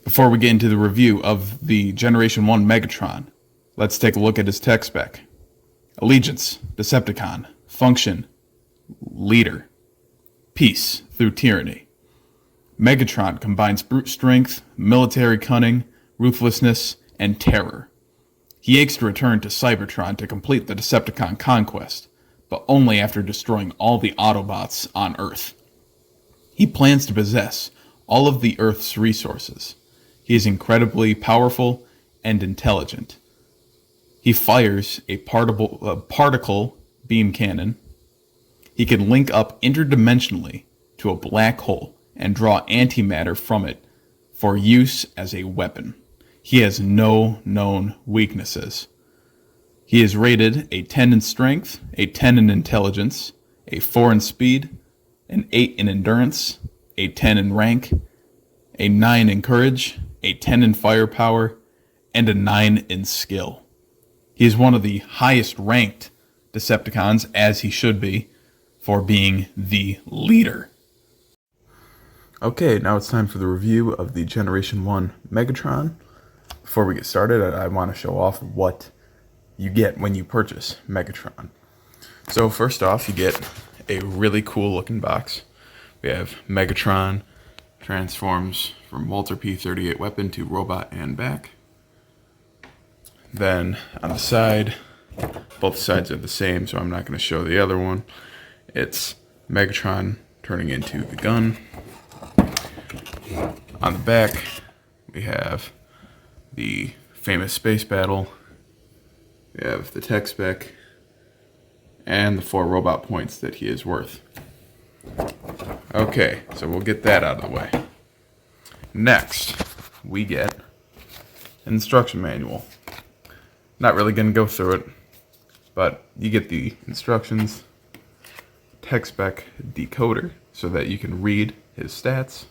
Before we get into the review of the Generation 1 Megatron, let's take a look at his tech spec. Allegiance, Decepticon. Function, leader. Peace through tyranny. Megatron combines brute strength, military cunning, ruthlessness, and terror. He aches to return to Cybertron to complete the Decepticon conquest, but only after destroying all the Autobots on Earth. He plans to possess all of the Earth's resources. He is incredibly powerful and intelligent. He fires a particle beam cannon. He can link up interdimensionally to a black hole and draw antimatter from it for use as a weapon. He has no known weaknesses. He is rated a 10 in strength, a 10 in intelligence, a 4 in speed, an 8 in endurance, a 10 in rank, a 9 in courage, a 10 in firepower, and a 9 in skill. He is one of the highest ranked Decepticons, as he should be, for being the leader. Okay, now it's time for the review of the Generation 1 Megatron. Before we get started, I want to show off what you get when you purchase Megatron. So first off, you get a really cool looking box. We have Megatron, transforms from Walter P-38 weapon to robot and back. Then on the side, both sides are the same, so I'm not going to show the other one. It's Megatron turning into the gun. On the back, we have the famous space battle. We have the tech spec and the 4 robot points that he is worth. Okay, so we'll get that out of the way. Next, we get an instruction manual. Not really going to go through it, but you get the instructions, tech spec decoder so that you can read his stats,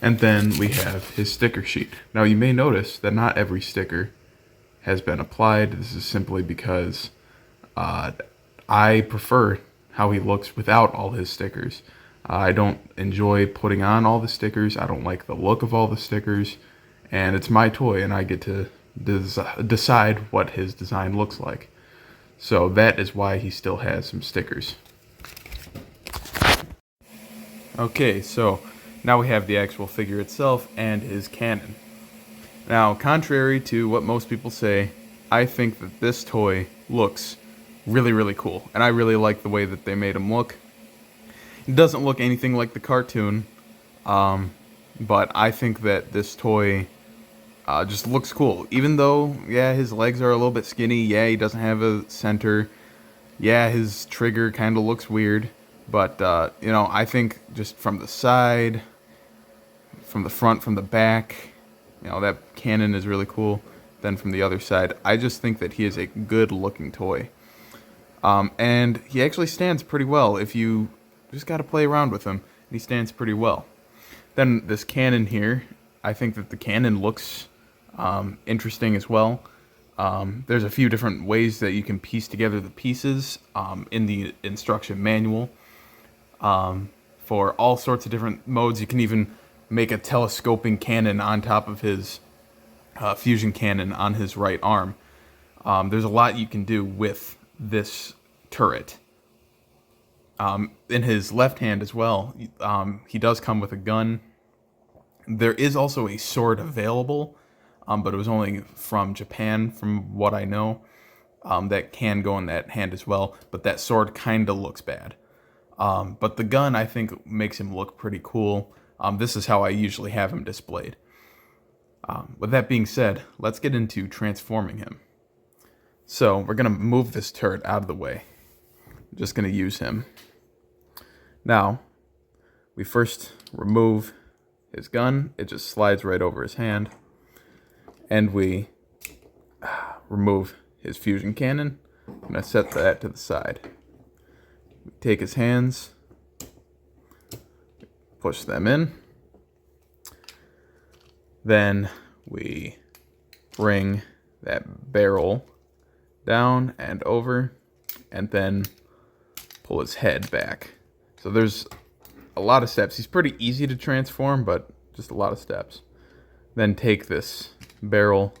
and then we have his sticker sheet. Now you may notice that not every sticker has been applied. This is simply because I prefer how he looks without all his stickers. I don't enjoy putting on all the stickers. I don't like the look of all the stickers, and it's my toy and I get to decide what his design looks like. So that is why he still has some stickers. Okay, so now we have the actual figure itself and his cannon. Now, contrary to what most people say, I think that this toy looks really, really cool. And I really like the way that they made him look. It doesn't look anything like the cartoon, but I think that this toy just looks cool. Even though, yeah, his legs are a little bit skinny. Yeah, he doesn't have a center. Yeah, his trigger kind of looks weird. But, you know, I think just from the side, from the front, from the back, you know, that cannon is really cool. Then from the other side, I just think that he is a good looking toy. And he actually stands pretty well. If you just got to play around with him, he stands pretty well. Then this cannon here, I think that the cannon looks interesting as well. There's a few different ways that you can piece together the pieces in the instruction manual for all sorts of different modes. You can even make a telescoping cannon on top of his fusion cannon on his right arm. There's a lot you can do with this turret. In his left hand as well, he does come with a gun. There is also a sword available, but it was only from Japan, from what I know. That can go in that hand as well, but that sword kind of looks bad. But the gun, I think, makes him look pretty cool. This is how I usually have him displayed. With that being said, let's get into transforming him. So we're going to move this turret out of the way. I'm just going to use him. Now, we first remove his gun. It just slides right over his hand. And we remove his fusion cannon. I'm going to set that to the side. We take his hands, push them in. Then we bring that barrel down and over, and then pull his head back. So there's a lot of steps. He's pretty easy to transform, but just a lot of steps. Then take this barrel,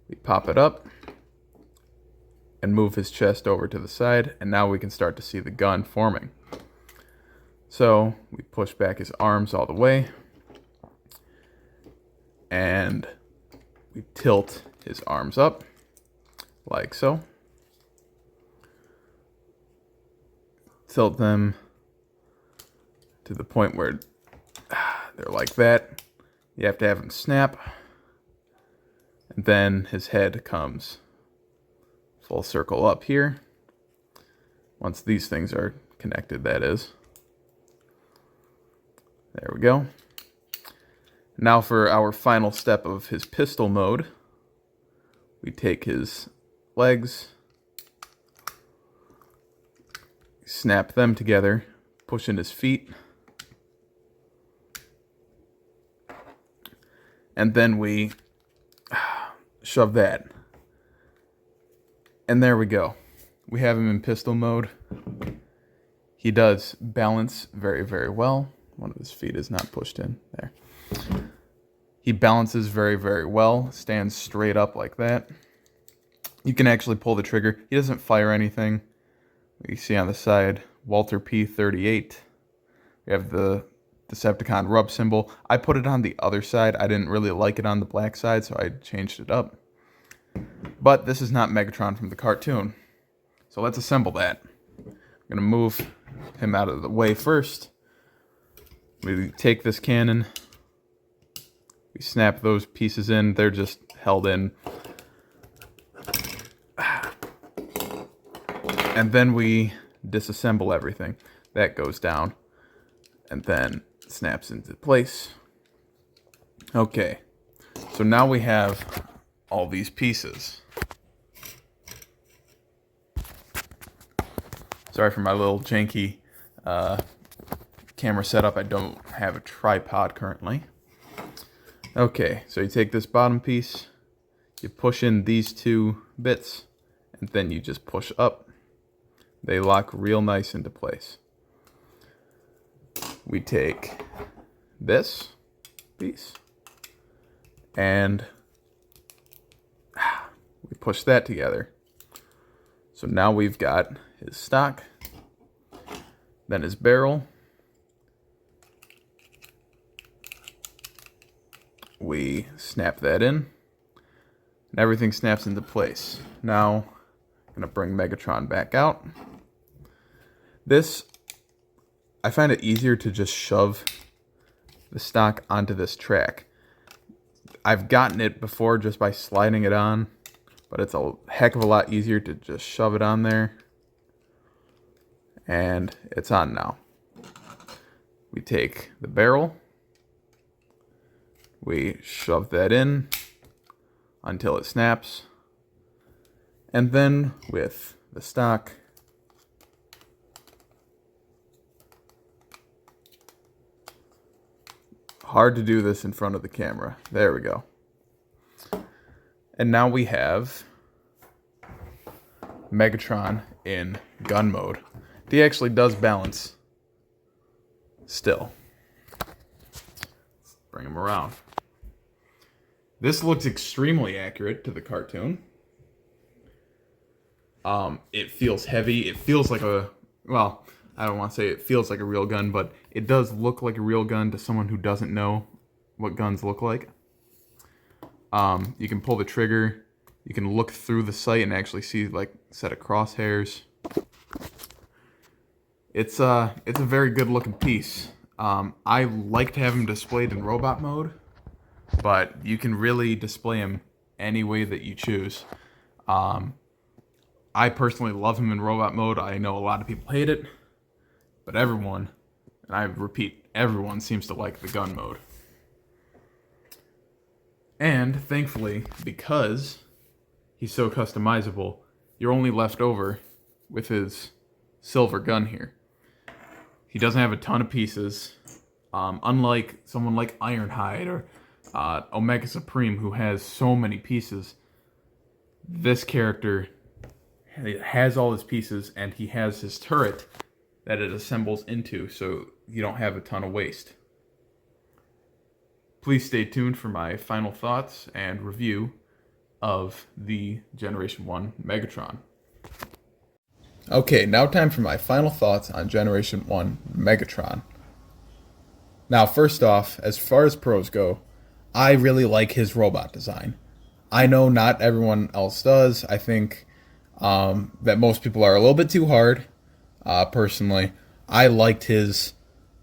we pop it up, and move his chest over to the side, and now we can start to see the gun forming. So we push back his arms all the way, and we tilt his arms up, like so. Tilt them to the point where they're like that. You have to have them snap, and then his head comes full circle up here. Once these things are connected, that is. There we go. Now for our final step of his pistol mode, we take his legs, snap them together, push in his feet, and then we shove that. And there we go. We have him in pistol mode. He does balance very, very well. One of his feet is not pushed in there. He balances very, very well. Stands straight up like that. You can actually pull the trigger. He doesn't fire anything. You see on the side, Walter P38. We have the Decepticon rub symbol. I put it on the other side. I didn't really like it on the black side, so I changed it up. But this is not Megatron from the cartoon. So let's assemble that. I'm going to move him out of the way first. We take this cannon. We snap those pieces in. They're just held in. And then we disassemble everything. That goes down. And then snaps into place. Okay. So now we have all these pieces. Sorry for my little janky camera setup. I don't have a tripod currently. Okay, so you take this bottom piece, you push in these two bits, and then you just push up. They lock real nice into place. We take this piece, and we push that together. So now we've got his stock, then his barrel. We snap that in, and everything snaps into place. Now, I'm going to bring Megatron back out. This, I find it easier to just shove the stock onto this track. I've gotten it before just by sliding it on, but it's a heck of a lot easier to just shove it on there. And it's on now. We take the barrel. We shove that in until it snaps. And then with the stock, hard to do this in front of the camera. There we go. And now we have Megatron in gun mode. He actually does balance still. Let's bring him around. This looks extremely accurate to the cartoon. It feels heavy. It feels like a, well, I don't want to say it feels like a real gun, but it does look like a real gun to someone who doesn't know what guns look like. You can pull the trigger. You can look through the sight and actually see like a set of crosshairs. It's a very good looking piece. I like to have him displayed in robot mode, but you can really display him any way that you choose. I personally love him in robot mode. I know a lot of people hate it, but everyone, and I repeat, everyone seems to like the gun mode. And thankfully, because he's so customizable, you're only left over with his silver gun here. He doesn't have a ton of pieces, unlike someone like Ironhide or Omega Supreme, who has so many pieces. This character has all his pieces, and he has his turret that it assembles into, so you don't have a ton of waste. Please stay tuned for my final thoughts and review of the Generation 1 Megatron. Okay, now time for my final thoughts on Generation 1 Megatron. Now, first off, as far as pros go, I really like his robot design. I know not everyone else does. I think that most people are a little bit too hard. Personally, I liked his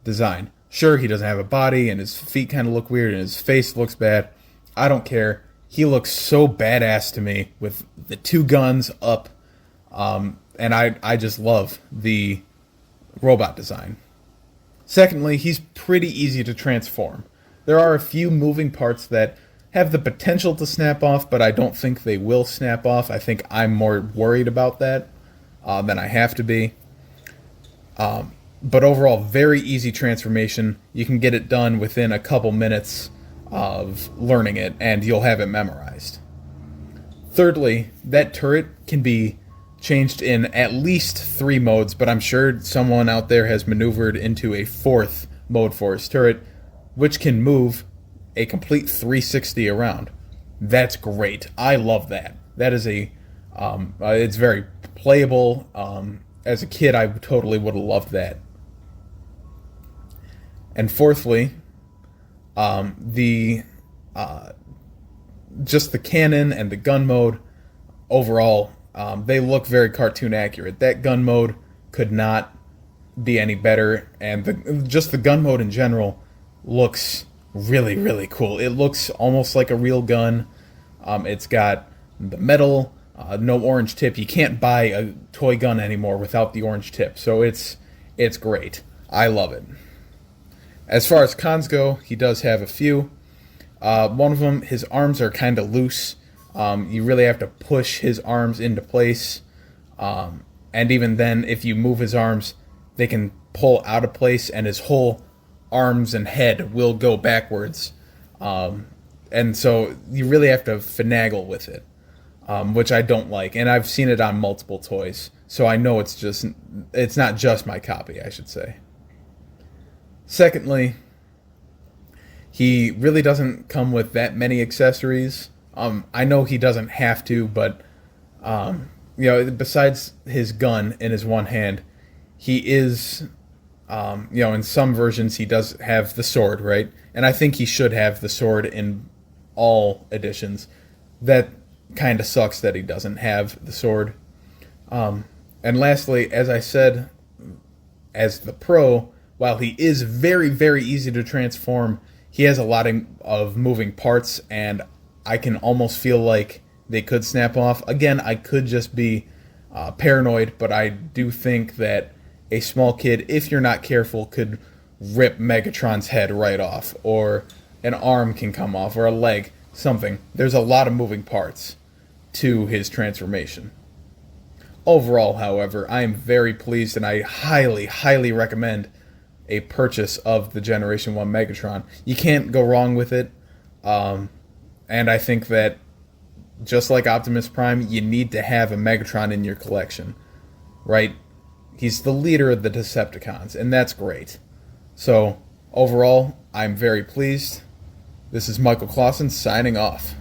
design. Sure, he doesn't have a body, and his feet kind of look weird, and his face looks bad. I don't care. He looks so badass to me with the two guns up, and I just love the robot design. Secondly, he's pretty easy to transform. There are a few moving parts that have the potential to snap off, but I don't think they will snap off. I think I'm more worried about that than I have to be. But overall, very easy transformation. You can get it done within a couple minutes of learning it, and you'll have it memorized. Thirdly, that turret can be changed in at least 3 modes, but I'm sure someone out there has maneuvered into a 4th mode for his turret, which can move a complete 360 around. That's great. I love that. That is it's very playable. As a kid, I totally would have loved that. And fourthly, just the cannon and the gun mode overall, they look very cartoon accurate. That gun mode could not be any better, and just the gun mode in general looks really, really cool. It looks almost like a real gun. It's got the metal, no orange tip. You can't buy a toy gun anymore without the orange tip, so it's great. I love it. As far as cons go, he does have a few. One of them, his arms are kind of loose. You really have to push his arms into place. And even then, if you move his arms, they can pull out of place, and his whole arms and head will go backwards. And so you really have to finagle with it, which I don't like. And I've seen it on multiple toys, so I know it's not just my copy, I should say. Secondly, he really doesn't come with that many accessories. I know he doesn't have to, but besides his gun in his one hand, he is, in some versions he does have the sword, right? And I think he should have the sword in all editions. That kind of sucks that he doesn't have the sword. And lastly, as I said, as the pro, while he is very, very easy to transform, he has a lot of moving parts, and I can almost feel like they could snap off. Again, I could just be paranoid, but I do think that a small kid, if you're not careful, could rip Megatron's head right off, or an arm can come off, or a leg, something. There's a lot of moving parts to his transformation. Overall, however, I am very pleased, and I highly, highly recommend a purchase of the Generation 1 Megatron. You can't go wrong with it, and I think that just like Optimus Prime, you need to have a Megatron in your collection, right? He's the leader of the Decepticons, and that's great. So, overall, I'm very pleased. This is Michael Clausen signing off.